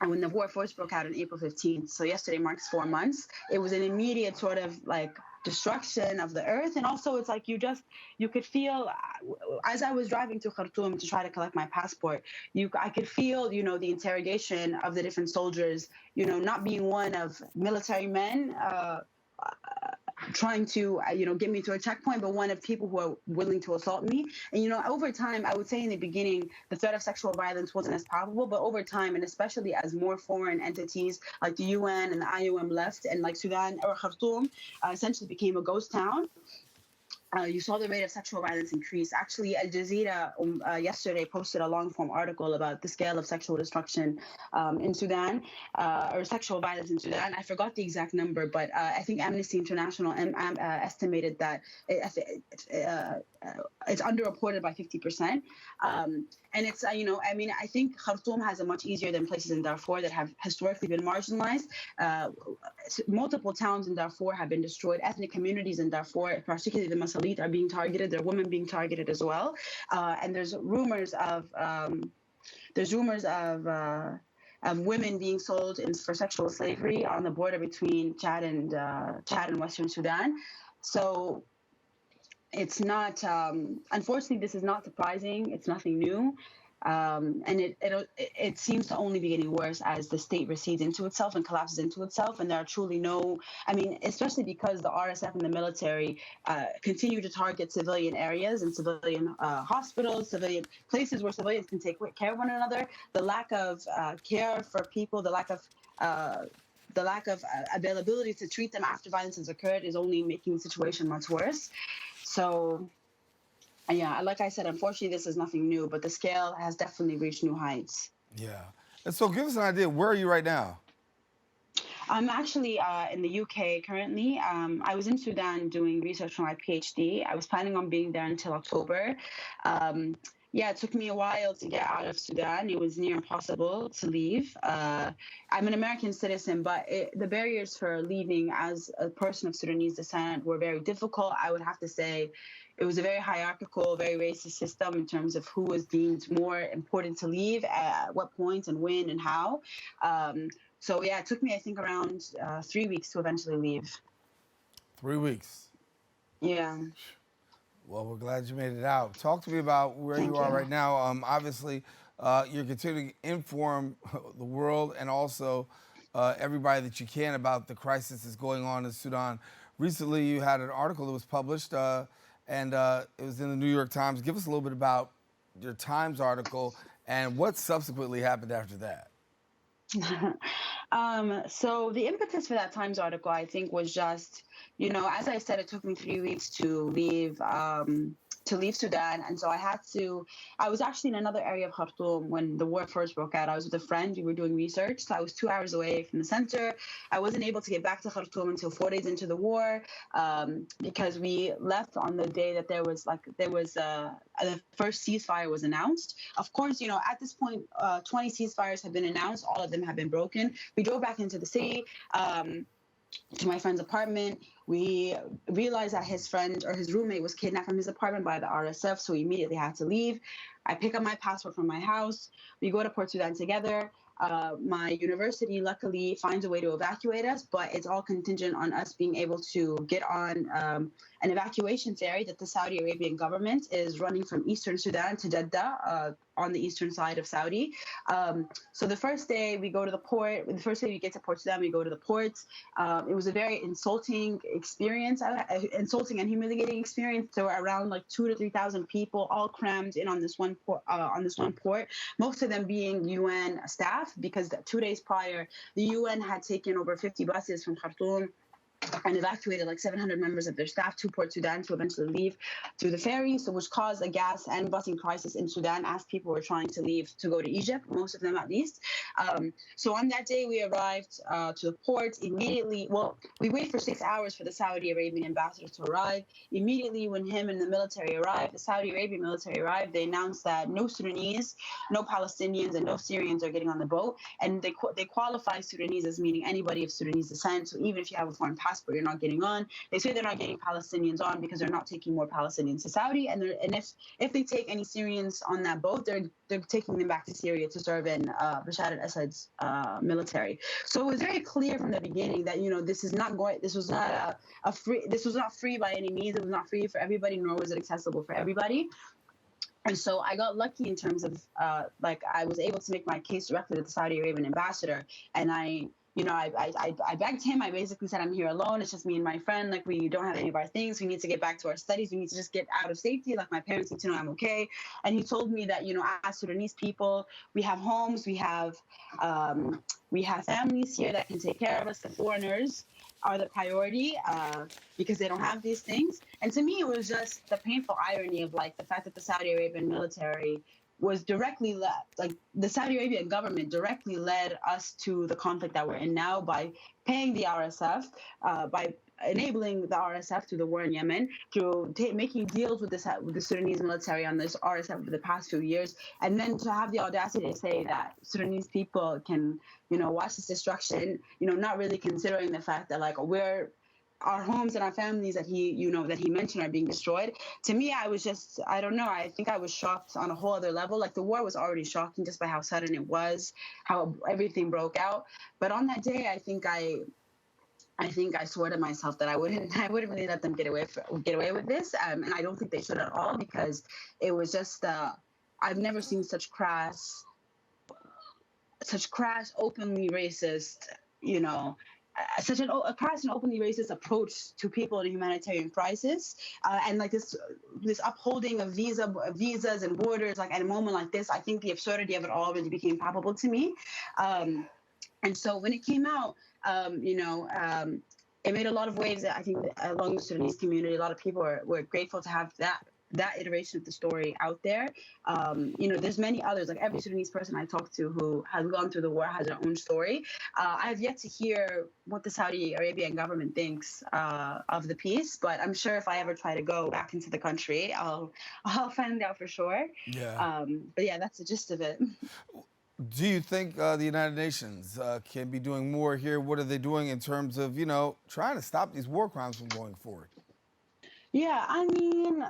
and when the war first broke out on April 15th, so yesterday marks 4 months, it was an immediate sort of like destruction of the earth. And also it's like you could feel, as I was driving to Khartoum to try to collect my passport, I could feel, the interrogation of the different soldiers, not being one of military men, trying to, get me to a checkpoint, but one of people who are willing to assault me. And, over time, I would say in the beginning, the threat of sexual violence wasn't as palpable, but over time, and especially as more foreign entities like the UN and the IOM left, and like Sudan or Khartoum essentially became a ghost town, you saw the rate of sexual violence increase. Actually, Al Jazeera yesterday posted a long-form article about the scale of sexual destruction in Sudan, or sexual violence in Sudan. I forgot the exact number, but I think Amnesty International estimated that it's underreported by 50%. And it's, I think Khartoum has it much easier than places in Darfur that have historically been marginalized. Multiple towns in Darfur have been destroyed. Ethnic communities in Darfur, particularly the Masalit, are being targeted. There are women being targeted as well. And there's rumors of women being sold for sexual slavery on the border between Chad and Western Sudan. So it's not, unfortunately, this is not surprising. It's nothing new. And it seems to only be getting worse as the state recedes into itself and collapses into itself. And there are truly especially because the RSF and the military continue to target civilian areas and civilian hospitals, civilian places where civilians can take care of one another. The lack of care for people, the lack of availability to treat them after violence has occurred is only making the situation much worse. So, yeah, like I said, unfortunately, this is nothing new, but the scale has definitely reached new heights. Yeah. And so give us an idea, where are you right now? I'm actually in the UK currently. I was in Sudan doing research for my Ph.D. I was planning on being there until October. It took me a while to get out of Sudan. It was near impossible to leave. I'm an American citizen, but the barriers for leaving as a person of Sudanese descent were very difficult. I would have to say it was a very hierarchical, very racist system in terms of who was deemed more important to leave, at what point and when and how. It took me, I think, around 3 weeks to eventually leave. 3 weeks. Yeah. Well, we're glad you made it out. Talk to me about where you are right now. Obviously, you're continuing to inform the world and also everybody that you can about the crisis that's going on in Sudan. Recently, you had an article that was published, and it was in the New York Times. Give us a little bit about your Times article and what subsequently happened after that. So the impetus for that Times article, I think, was just, as I said, it took me 3 weeks to leave Sudan. And so I was actually in another area of Khartoum when the war first broke out. I was with a friend. We were doing research. So I was 2 hours away from the center. I wasn't able to get back to Khartoum until 4 days into the war, because we left on the day that the first ceasefire was announced. Of course, at this point, 20 ceasefires have been announced. All of them have been broken. We drove back into the city, to my friend's apartment. We realized that his friend or his roommate was kidnapped from his apartment by the RSF, so we immediately had to leave. I pick up my passport from my house. We go to Port Sudan together. My university luckily finds a way to evacuate us, but it's all contingent on us being able to get on an evacuation ferry that the Saudi Arabian government is running from eastern Sudan to Jeddah, on the eastern side of Saudi. So the first day we go to the port, the first day we get to Port Sudan, we go to the ports. It was a very insulting experience, insulting and humiliating experience. There were around like 2,000 to 3,000 people all crammed in on this one port, most of them being UN staff, because 2 days prior, the UN had taken over 50 buses from Khartoum and evacuated like 700 members of their staff to Port Sudan to eventually leave through the ferry, so which caused a gas and busing crisis in Sudan as people were trying to leave to go to Egypt, most of them at least. So on that day, we arrived to the port immediately. Well, we waited for 6 hours for the Saudi Arabian ambassador to arrive. Immediately when him and the military arrived, the Saudi Arabian military arrived, they announced that no Sudanese, no Palestinians, and no Syrians are getting on the boat. And they qualify Sudanese as meaning anybody of Sudanese descent. So even if you have a foreign passport, you're not getting on. They say they're not getting Palestinians on because they're not taking more Palestinians to Saudi. And if they take any Syrians on that boat, they're taking them back to Syria to serve in Bashar al-Assad's military. So it was very clear from the beginning that this was not free by any means. It was not free for everybody, nor was it accessible for everybody. And so I got lucky in terms of I was able to make my case directly to the Saudi Arabian ambassador, and I begged him. I basically said, I'm here alone. It's just me and my friend. Like, we don't have any of our things. We need to get back to our studies. We need to just get out of safety. Like, my parents need to know I'm okay. And he told me that, as Sudanese people, we have homes, we have families here that can take care of us. The foreigners are the priority because they don't have these things. And to me, it was just the painful irony of the fact that the Saudi Arabian military was directly led, the Saudi Arabian government directly led us to the conflict that we're in now by paying the RSF, by enabling the RSF through the war in Yemen, through making deals with the Sudanese military on this RSF for the past few years, and then to have the audacity to say that Sudanese people can, watch this destruction, not really considering the fact that our homes and our families that he mentioned are being destroyed. To me, I was just, I don't know, I think I was shocked on a whole other level. Like, the war was already shocking just by how sudden it was, how everything broke out. But on that day, I think I swore to myself that I wouldn't really let them get away with this, and I don't think they should at all, because it was just I've never seen such crass, openly racist, such a crass and openly racist approach to people in a humanitarian crisis, and this upholding of visas and borders. Like, at a moment like this, I think the absurdity of it all really became palpable to me. And so when it came out, it made a lot of waves. I think along the Sudanese community, a lot of people were grateful to have that iteration of the story out there. There's many others. Like, every Sudanese person I talk to who has gone through the war has their own story. I've yet to hear what the Saudi Arabian government thinks of the piece, but I'm sure if I ever try to go back into the country, I'll find out for sure. Yeah. But yeah, that's the gist of it. Do you think the United Nations can be doing more here? What are they doing in terms of, trying to stop these war crimes from going forward? Yeah, I mean,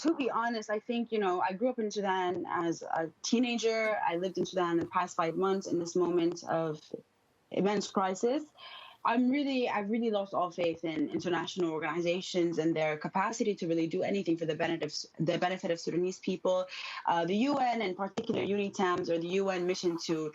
to be honest, I think, I grew up in Sudan as a teenager. I lived in Sudan the past 5 months in this moment of immense crisis. I've really lost all faith in international organizations and their capacity to really do anything for the benefit of Sudanese people. The UN, in particular UNITAMS, or the UN mission to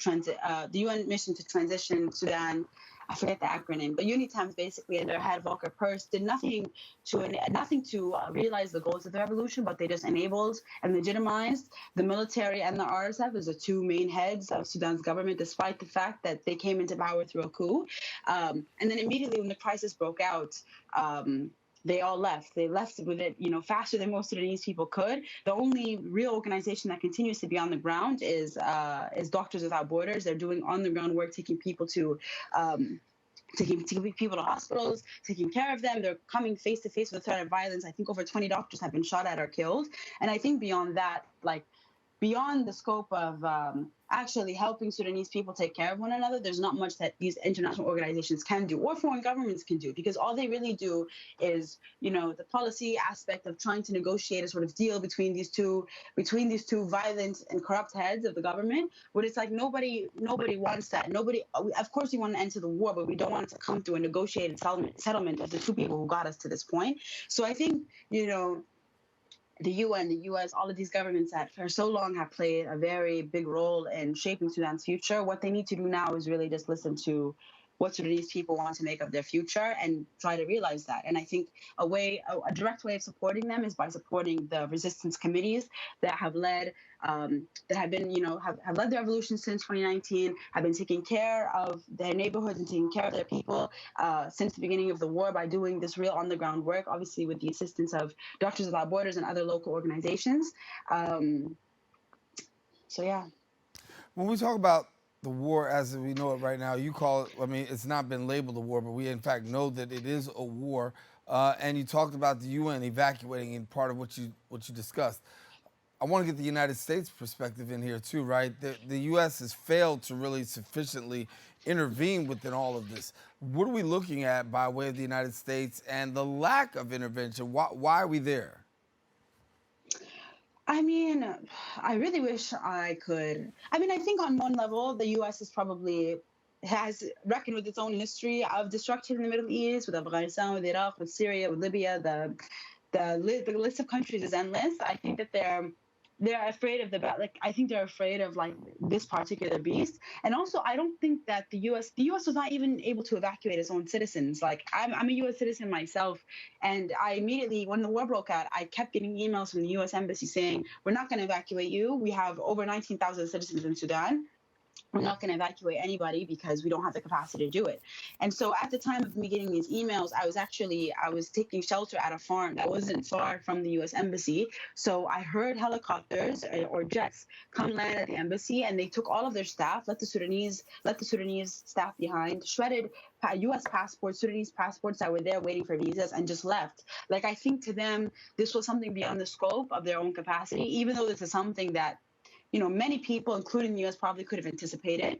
transition Sudan, I forget the acronym, but UNITAMS basically, and their head Volker Perth, did nothing to realize the goals of the revolution, but they just enabled and legitimized the military and the RSF as the two main heads of Sudan's government, despite the fact that they came into power through a coup. And then immediately when the crisis broke out, they all left. They left with it, faster than most Sudanese people could. The only real organization that continues to be on the ground is Doctors Without Borders. They're doing on-the-ground work, taking people to hospitals, taking care of them. They're coming face to face with the threat of violence. I think over 20 doctors have been shot at or killed. And I think beyond that, beyond the scope of actually helping Sudanese people take care of one another, there's not much that these international organizations can do, or foreign governments can do, because all they really do is, the policy aspect of trying to negotiate a sort of deal between these two violent and corrupt heads of the government. But it's like nobody wants that. Of course, we want to end to the war, but we don't want it to come through a negotiated settlement of the two people who got us to this point. So I think, the UN, the US, all of these governments that for so long have played a very big role in shaping Sudan's future, what they need to do now is really just listen to what Sudanese people want to make of their future and try to realize that. And I think a direct way of supporting them is by supporting the resistance committees that have led that have been, have led the revolution since 2019, have been taking care of their neighborhoods and taking care of their people since the beginning of the war by doing this real on the ground work, obviously with the assistance of Doctors Without Borders and other local organizations. So yeah. When we talk about the war as we know it right now, you call it, I mean, it's not been labeled a war, but we in fact know that it is a war. And you talked about the UN evacuating in part of what you discussed. I want to get the United States perspective in here too, right? The U.S. has failed to really sufficiently intervene within all of this. What are we looking at by way of the United States and the lack of intervention? Why are we there? I mean, I really wish I could. I mean, I think on one level, the U.S. has reckoned with its own history of destruction in the Middle East, with Afghanistan, with Iraq, with Syria, with Libya. The list of countries is endless. I think that they're afraid of I think they're afraid of like this particular beast. And also, I don't think that the U.S. was not even able to evacuate its own citizens. Like I'm a U.S. citizen myself, and I immediately, when the war broke out, I kept getting emails from the U.S. Embassy saying, "We're not going to evacuate you. We have over 19,000 citizens in Sudan. We're not going to evacuate anybody because we don't have the capacity to do it." And so at the time of me getting these emails, I was taking shelter at a farm that wasn't far from the U.S. Embassy. So I heard helicopters or jets come land at the embassy, and they took all of their staff, let the Sudanese staff behind, shredded U.S. passports, Sudanese passports that were there waiting for visas, and just left. Like, I think to them, this was something beyond the scope of their own capacity, even though this is something that many people, including the U.S., probably could have anticipated.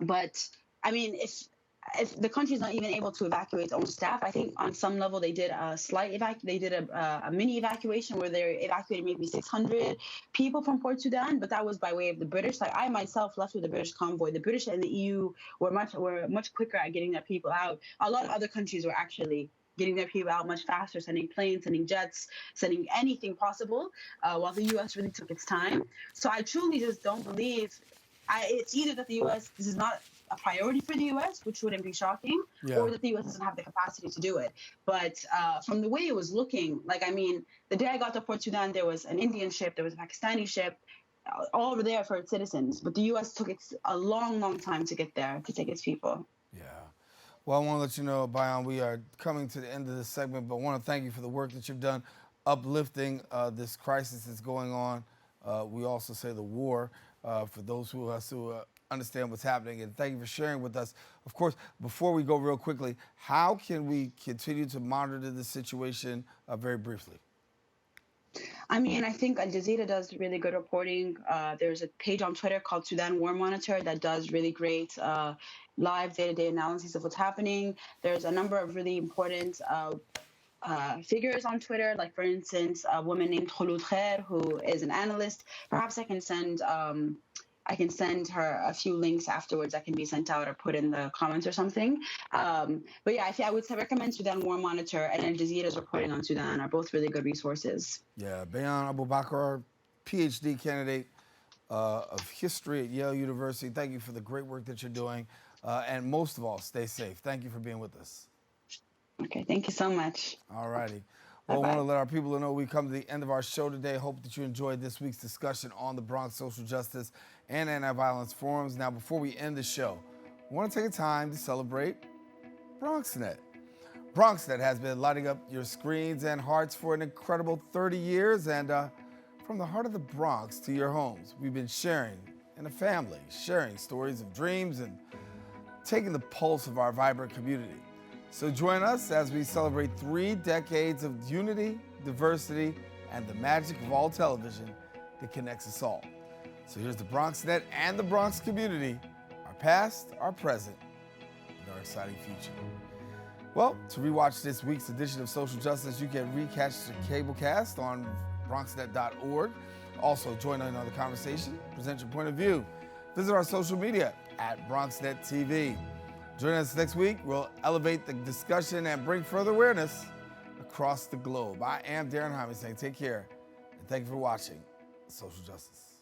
But I mean, if the country is not even able to evacuate its own staff, I think on some level they did a a mini evacuation where they evacuated maybe 600 people from Port Sudan, but that was by way of the British. Like, I myself left with the British convoy. The British and the EU were much quicker at getting their people out. A lot of other countries were actually getting their people out much faster, sending planes, sending jets, sending anything possible, while the U.S. really took its time. So I truly just don't believe it's either that the U.S., this is not a priority for the U.S., which wouldn't be shocking, or that the U.S. doesn't have the capacity to do it. But from the way it was looking, like, I mean, the day I got to Port Sudan, there was an Indian ship, there was a Pakistani ship, all over there for its citizens. But the U.S. took a long, long time to get there, to take its people. Yeah. Well, I want to let you know, Bayan, we are coming to the end of this segment, but I want to thank you for the work that you've done uplifting this crisis that's going on. We also say the war, for those who understand what's happening, and thank you for sharing with us. Of course, before we go real quickly, how can we continue to monitor this situation very briefly? I mean, I think Al Jazeera does really good reporting. There's a page on Twitter called Sudan War Monitor that does really great live day-to-day analysis of what's happening. There's a number of really important figures on Twitter, like, for instance, a woman named Khulud Khair, who is an analyst. Perhaps I can send her a few links afterwards that can be sent out or put in the comments or something. But yeah, I would recommend Sudan War Monitor and Al Jazeera's reporting on Sudan are both really good resources. Yeah, Bayan Abubakr, Ph.D. candidate of history at Yale University. Thank you for the great work that you're doing. And most of all, stay safe. Thank you for being with us. Okay, thank you so much. All righty. Well, I want to let our people know we come to the end of our show today. Hope that you enjoyed this week's discussion on the Bronx social justice and anti-violence forums. Now, before we end the show, I want to take a time to celebrate BronxNet. BronxNet has been lighting up your screens and hearts for an incredible 30 years. And from the heart of the Bronx to your homes, we've been sharing in a family, sharing stories of dreams and taking the pulse of our vibrant community. So join us as we celebrate 3 decades of unity, diversity, and the magic of all television that connects us all. So here's the BronxNet and the Bronx community, our past, our present, and our exciting future. Well, to rewatch this week's edition of Social Justice, you can recatch the cablecast on BronxNet.org. Also, join in on the conversation, present your point of view. Visit our social media at BronxNet TV. Join us next week. We'll elevate the discussion and bring further awareness across the globe. I am Daren Jaime saying take care, and thank you for watching Social Justice.